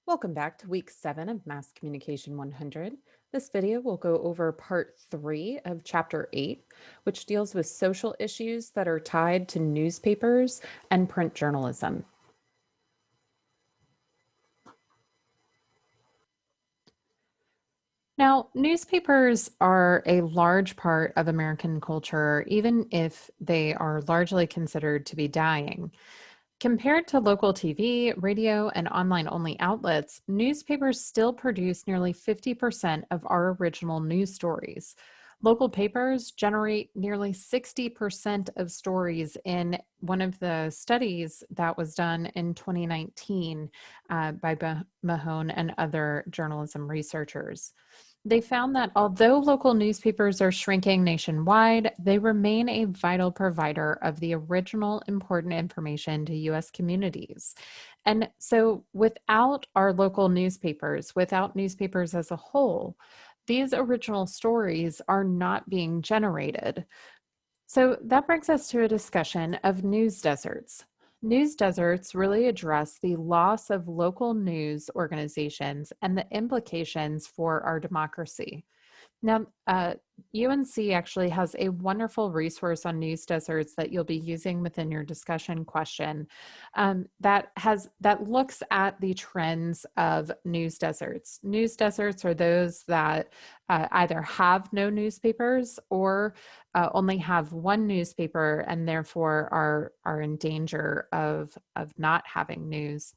Welcome back to week 7 of Mass Communication 100. This video will go over part 3 of chapter 8, which deals with social issues that are tied to newspapers and print journalism. Now, newspapers are a large part of American culture, even if they are largely considered to be dying. Compared to local TV, radio, and online only outlets, newspapers still produce nearly 50% of our original news stories. Local papers generate nearly 60% of stories in one of the studies that was done in 2019 by Mahone and other journalism researchers. They found that although local newspapers are shrinking nationwide, they remain a vital provider of the original important information to U.S. communities. And so, without our local newspapers, without newspapers as a whole, these original stories are not being generated. So that brings us to a discussion of news deserts. News deserts really address the loss of local news organizations and the implications for our democracy. Now, UNC actually has a wonderful resource on news deserts that you'll be using within your discussion question that looks at the trends of news deserts. News deserts are those that either have no newspapers or only have one newspaper and therefore are in danger of not having news.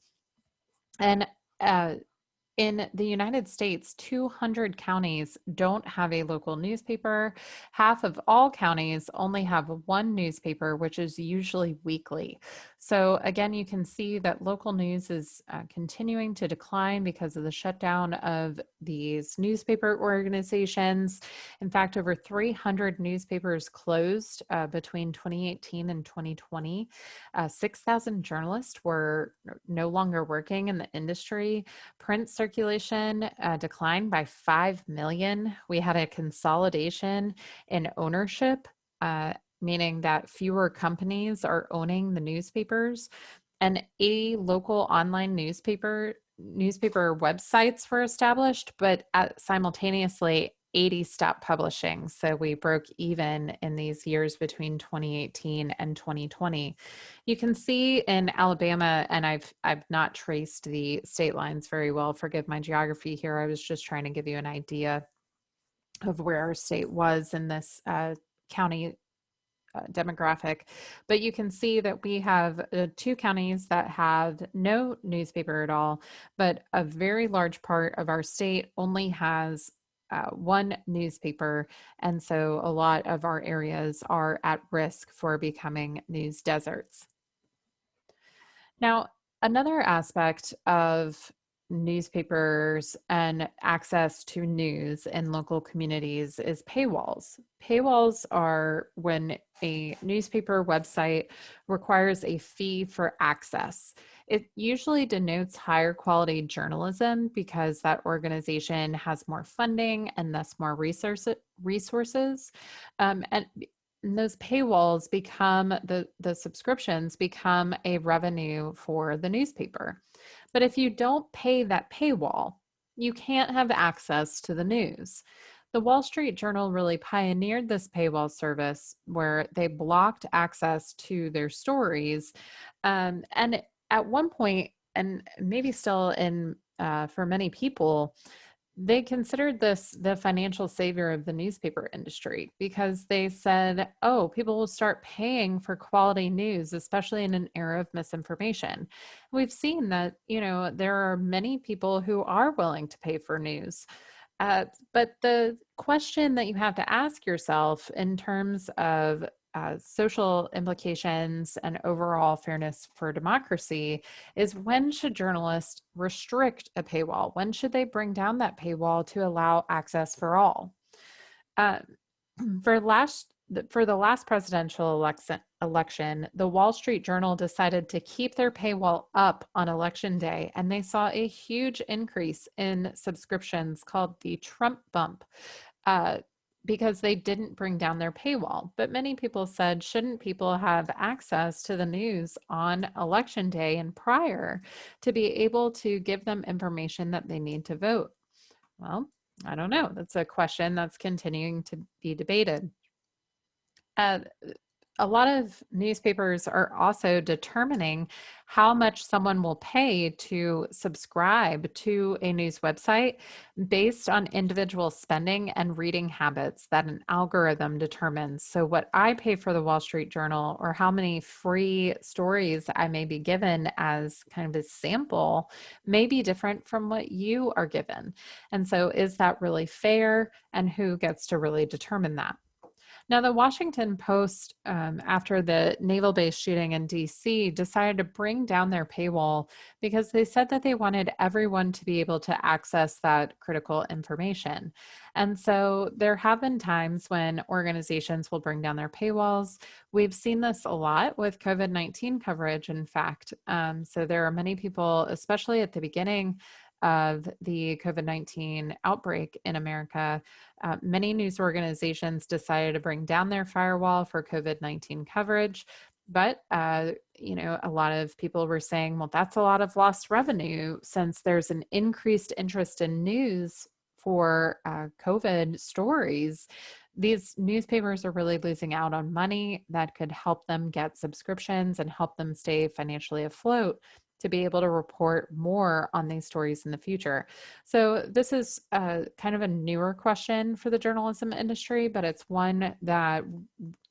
And uh, in the United States, 200 counties don't have a local newspaper. Half of all counties only have one newspaper, which is usually weekly. So again, you can see that local news is continuing to decline because of the shutdown of these newspaper organizations. In fact, over 300 newspapers closed between 2018 and 2020. 6,000 journalists were no longer working in the industry. Print circulation declined by 5 million. We had a consolidation in ownership, meaning that fewer companies are owning the newspapers, and 80 local online newspaper websites were established, but simultaneously 80 stopped publishing. So we broke even in these years between 2018 and 2020. You can see in Alabama, and I've not traced the state lines very well. Forgive my geography here. I was just trying to give you an idea of where our state was in this county demographic. But you can see that we have 2 counties that have no newspaper at all, but a very large part of our state only has one newspaper. And so a lot of our areas are at risk for becoming news deserts. Now, another aspect of newspapers and access to news in local communities is paywalls. Paywalls are when a newspaper website requires a fee for access. It usually denotes higher quality journalism because that organization has more funding and thus more resources. And those paywalls become the subscriptions become a revenue for the newspaper. But if you don't pay that paywall, you can't have access to the news. The Wall Street Journal really pioneered this paywall service where they blocked access to their stories. And at one point, and maybe still in for many people, they considered this the financial savior of the newspaper industry because they said, oh, people will start paying for quality news, especially in an era of misinformation. We've seen that, there are many people who are willing to pay for news. But the question that you have to ask yourself in terms of social implications and overall fairness for democracy is, when should journalists restrict a paywall? When should they bring down that paywall to allow access for all? Uh, for the last presidential election, the Wall Street Journal decided to keep their paywall up on election day, and they saw a huge increase in subscriptions called the Trump bump. because they didn't bring down their paywall. But many people said, shouldn't people have access to the news on election day and prior to be able to give them information that they need to vote? Well, I don't know. That's a question that's continuing to be debated. Uh, a lot of newspapers are also determining how much someone will pay to subscribe to a news website based on individual spending and reading habits that an algorithm determines. So, what I pay for the Wall Street Journal, or how many free stories I may be given as kind of a sample, may be different from what you are given. And so, is that really fair? And who gets to really determine that? Now, the Washington Post, after the naval base shooting in DC, decided to bring down their paywall because they said that they wanted everyone to be able to access that critical information. And so there have been times when organizations will bring down their paywalls. We've seen this a lot with COVID-19 coverage, in fact. So there are many people, especially at the beginning of the COVID-19 outbreak in America, many news organizations decided to bring down their firewall for COVID-19 coverage. But, a lot of people were saying, well, that's a lot of lost revenue since there's an increased interest in news for COVID stories. These newspapers are really losing out on money that could help them get subscriptions and help them stay financially afloat to be able to report more on these stories in the future. So this is kind of a newer question for the journalism industry, but it's one that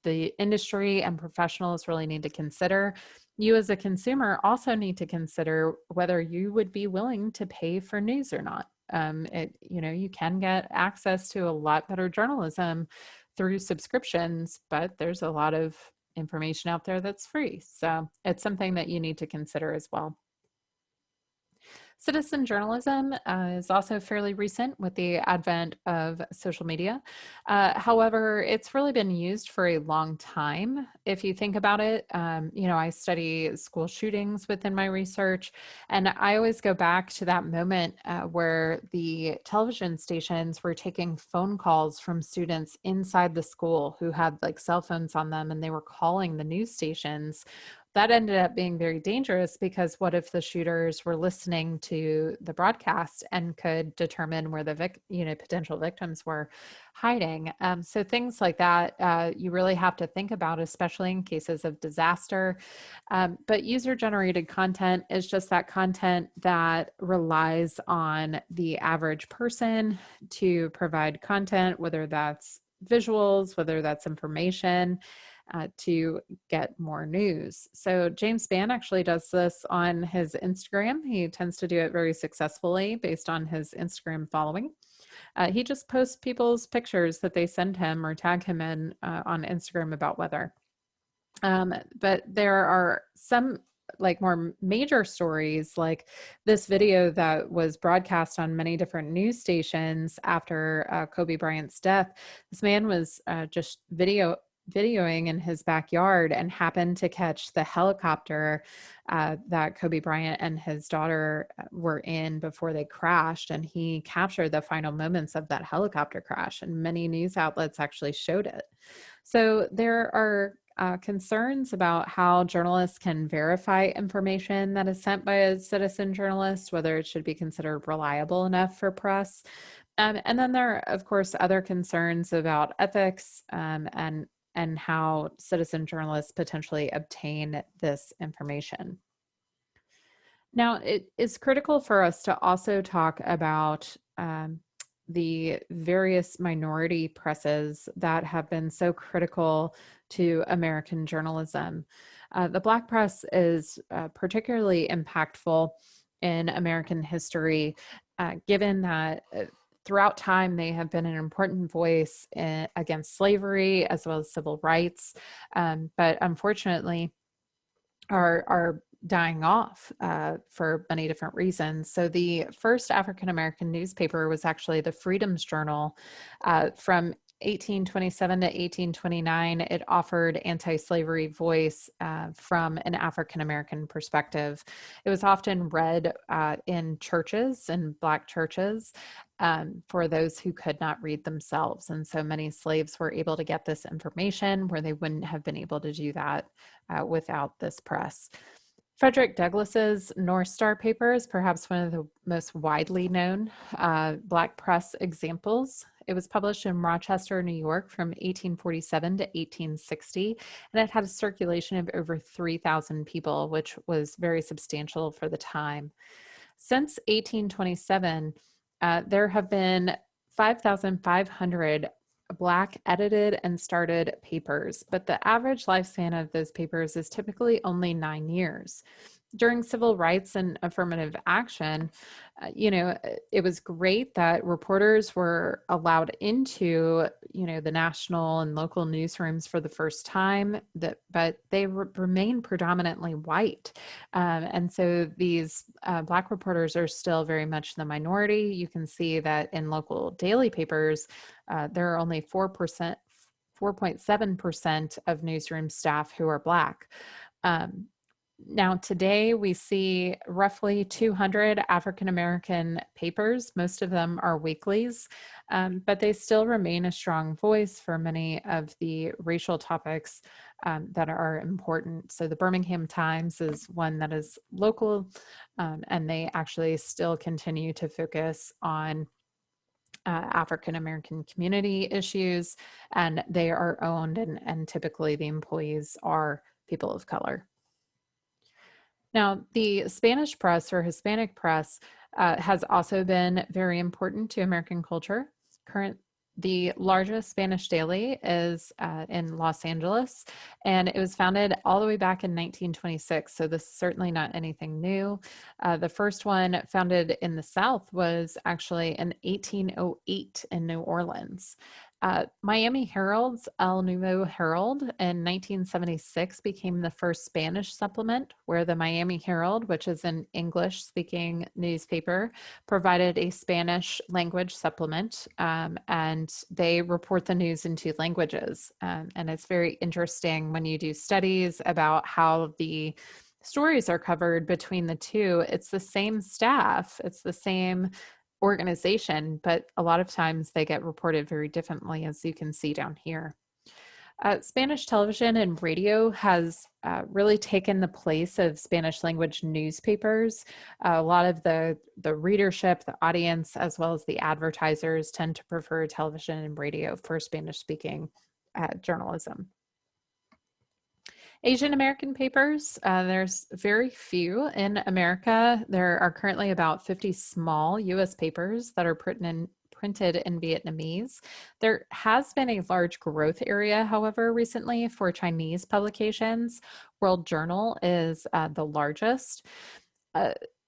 the industry and professionals really need to consider. You as a consumer also need to consider whether you would be willing to pay for news or not. You can get access to a lot better journalism through subscriptions, but there's a lot of information out there that's free. So it's something that you need to consider as well. Citizen journalism is also fairly recent with the advent of social media. However, it's really been used for a long time. If you think about it, I study school shootings within my research, and I always go back to that moment where the television stations were taking phone calls from students inside the school who had like cell phones on them, and they were calling the news stations. That ended up being very dangerous because what if the shooters were listening to the broadcast and could determine where the potential victims were hiding? So things like that, you really have to think about, especially in cases of disaster. But user-generated content is just that content that relies on the average person to provide content, whether that's visuals, whether that's information, to get more news. So James Spann actually does this on his Instagram. He tends to do it very successfully based on his Instagram following. He just posts people's pictures that they send him or tag him in on Instagram about weather. But there are some like more major stories, like this video that was broadcast on many different news stations after Kobe Bryant's death. This man was just videoing in his backyard and happened to catch the helicopter that Kobe Bryant and his daughter were in before they crashed. And he captured the final moments of that helicopter crash, and many news outlets actually showed it. So there are concerns about how journalists can verify information that is sent by a citizen journalist, whether it should be considered reliable enough for press. And then there are, of course, other concerns about ethics and how citizen journalists potentially obtain this information. Now, it is critical for us to also talk about the various minority presses that have been so critical to American journalism. The Black press is particularly impactful in American history, given that throughout time, they have been an important voice against slavery as well as civil rights, but unfortunately are dying off for many different reasons. So the first African-American newspaper was actually the Freedom's Journal from 1827 to 1829, it offered anti-slavery voice from an African-American perspective. It was often read in churches, in Black churches, for those who could not read themselves. And so many slaves were able to get this information where they wouldn't have been able to do that without this press. Frederick Douglass's North Star paper is perhaps one of the most widely known Black press examples. It was published in Rochester, New York from 1847 to 1860, and it had a circulation of over 3,000 people, which was very substantial for the time. Since 1827, there have been 5,500 Black edited and started papers, but the average lifespan of those papers is typically only 9 years. During civil rights and affirmative action, it was great that reporters were allowed into, the national and local newsrooms for the first time, but they remain predominantly white. And so these Black reporters are still very much the minority. You can see that in local daily papers, there are only 4.7% of newsroom staff who are Black. Now, today we see roughly 200 African-American papers. Most of them are weeklies, but they still remain a strong voice for many of the racial topics that are important. So the Birmingham Times is one that is local, and they actually still continue to focus on African-American community issues, and they are owned, and typically the employees are people of color. Now, the Spanish press or Hispanic press has also been very important to American culture. The largest Spanish daily is in Los Angeles, and it was founded all the way back in 1926, so this is certainly not anything new. The first one founded in the South was actually in 1808 in New Orleans. Miami Herald's El Nuevo Herald in 1976 became the first Spanish supplement, where the Miami Herald, which is an English-speaking newspaper, provided a Spanish language supplement, and they report the news in two languages. And it's very interesting when you do studies about how the stories are covered between the two. It's the same staff, it's the same organization, but a lot of times they get reported very differently, as you can see down here. Spanish television and radio has really taken the place of Spanish language newspapers. A lot of the readership, the audience, as well as the advertisers tend to prefer television and radio for Spanish speaking journalism. Asian American papers, there's very few in America. There are currently about 50 small U.S. papers that are printed in Vietnamese. There has been a large growth area, however, recently for Chinese publications. World Journal is the largest.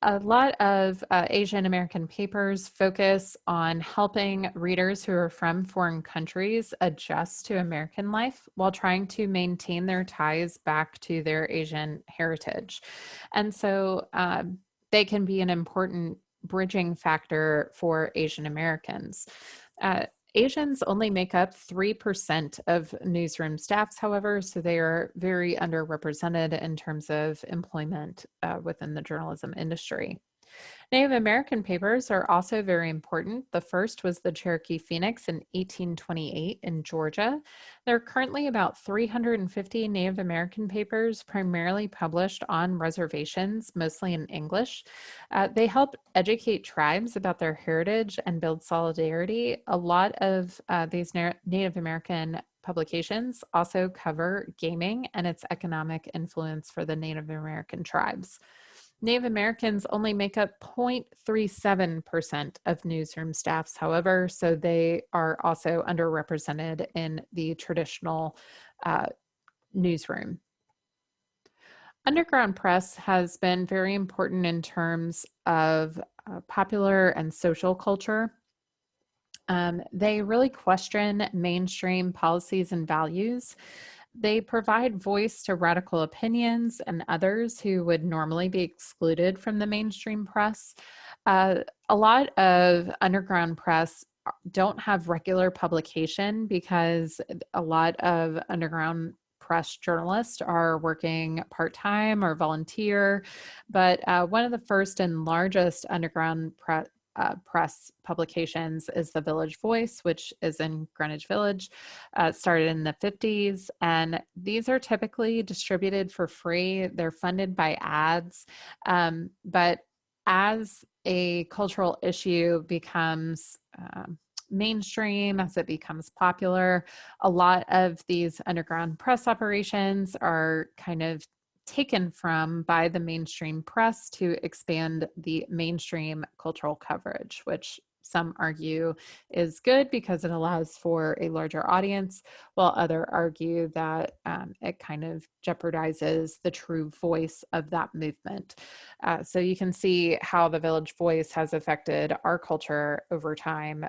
A lot of Asian American papers focus on helping readers who are from foreign countries adjust to American life while trying to maintain their ties back to their Asian heritage. And so they can be an important bridging factor for Asian Americans. Asians only make up 3% of newsroom staffs, however, so they are very underrepresented in terms of employment within the journalism industry. Native American papers are also very important. The first was the Cherokee Phoenix in 1828 in Georgia. There are currently about 350 Native American papers, primarily published on reservations, mostly in English. They help educate tribes about their heritage and build solidarity. A lot of these Native American publications also cover gaming and its economic influence for the Native American tribes. Native Americans only make up 0.37% of newsroom staffs, however, so they are also underrepresented in the traditional newsroom. Underground press has been very important in terms of popular and social culture. They really question mainstream policies and values. They provide voice to radical opinions and others who would normally be excluded from the mainstream press. A lot of underground press don't have regular publication because a lot of underground press journalists are working part-time or volunteer. But one of the first and largest underground press publications is the Village Voice, which is in Greenwich Village. Started in the 50s, and these are typically distributed for free. They're funded by ads, but as a cultural issue becomes mainstream, as it becomes popular, a lot of these underground press operations are kind of taken from by the mainstream press to expand the mainstream cultural coverage, which some argue is good because it allows for a larger audience, while others argue that it kind of jeopardizes the true voice of that movement. So you can see how the Village Voice has affected our culture over time,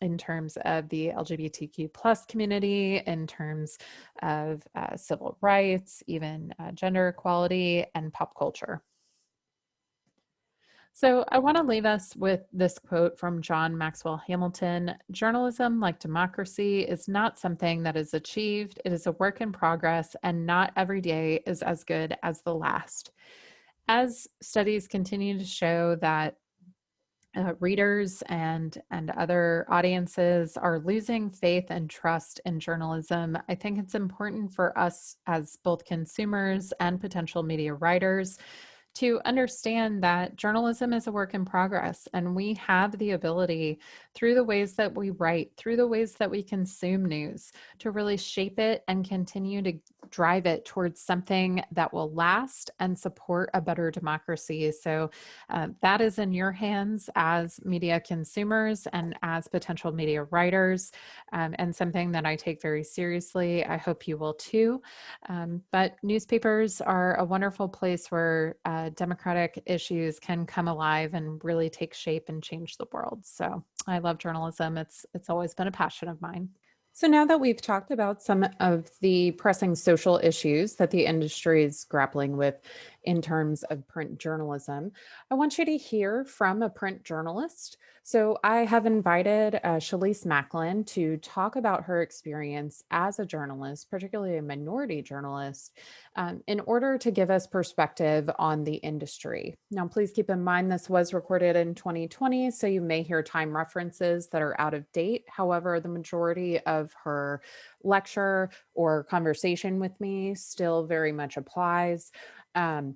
in terms of the LGBTQ plus community, in terms of civil rights, even gender equality, and pop culture. So I want to leave us with this quote from John Maxwell Hamilton: "Journalism, like democracy, is not something that is achieved. It is a work in progress, and not every day is as good as the last." As studies continue to show that readers and other audiences are losing faith and trust in journalism, I think it's important for us as both consumers and potential media writers to understand that journalism is a work in progress, and we have the ability, through the ways that we write, through the ways that we consume news, to really shape it and continue to drive it towards something that will last and support a better democracy. So that is in your hands as media consumers and as potential media writers, and something that I take very seriously. I hope you will too. But newspapers are a wonderful place where democratic issues can come alive and really take shape and change the world. So I love journalism. It's always been a passion of mine. So now that we've talked about some of the pressing social issues that the industry is grappling with in terms of print journalism, I want you to hear from a print journalist. So I have invited Shalise Macklin to talk about her experience as a journalist, particularly a minority journalist, in order to give us perspective on the industry. Now, please keep in mind this was recorded in 2020, so you may hear time references that are out of date. However, the majority of her lecture or conversation with me still very much applies. Um,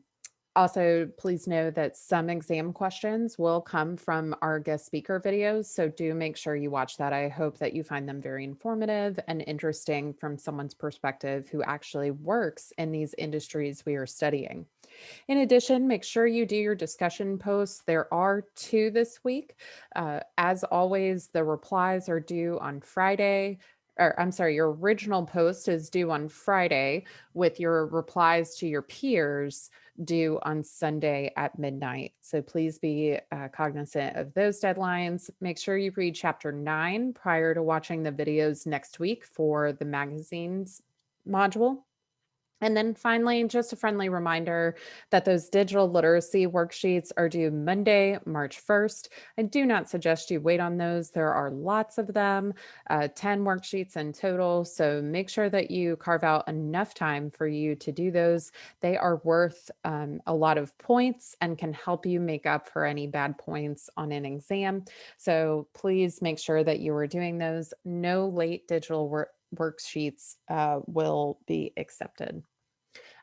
Also, please know that some exam questions will come from our guest speaker videos, so do make sure you watch that. I hope that you find them very informative and interesting from someone's perspective who actually works in these industries we are studying. In addition, make sure you do your discussion posts. There are two this week. As always, the replies are due on Friday. Or I'm sorry, your original post is due on Friday, with your replies to your peers due on Sunday at midnight. So please be cognizant of those deadlines. Make sure you read chapter 9 prior to watching the videos next week for the magazines module. And then finally, just a friendly reminder that those digital literacy worksheets are due Monday, March 1st. I do not suggest you wait on those. There are lots of them, 10 worksheets in total. So make sure that you carve out enough time for you to do those. They are worth a lot of points and can help you make up for any bad points on an exam. So please make sure that you are doing those. No late digital worksheets will be accepted.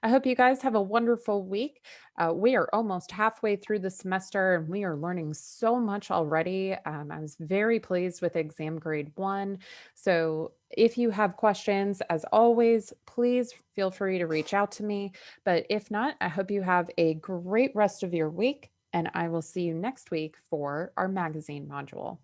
I hope you guys have a wonderful week. We are almost halfway through the semester and we are learning so much already. I was very pleased with exam grade 1. So if you have questions, as always, please feel free to reach out to me. But if not, I hope you have a great rest of your week, and I will see you next week for our magazine module.